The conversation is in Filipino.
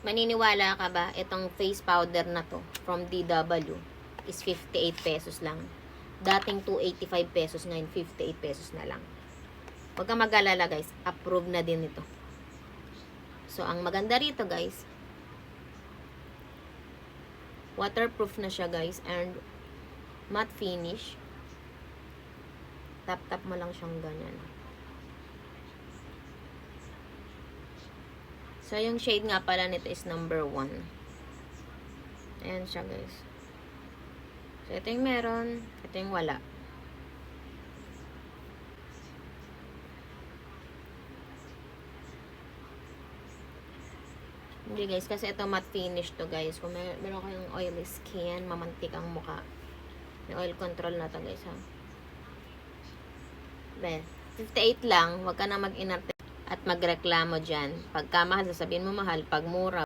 Maniniwala ka ba, itong face powder na to from DW is 58 pesos lang. Dating 285 pesos, ngayon 58 pesos na lang. Huwag kang mag-alala guys, approve na din ito. So, ang maganda rito guys, waterproof na siya guys, and matte finish. Tap-tap mo lang siyang ganyan. So, yung shade nga pala nito is number 1. Ayan siya guys. So, ito yung meron, ito yung wala. Hindi guys, kasi ito matte finish to guys. Kung meron kayong oily skin, mamantik ang mukha. May oil control na to guys ha. Well, 58 lang, huwag ka na mag-inarte at magreklamo dyan. Pagka mahal, sasabihin mo mahal. Pag mura,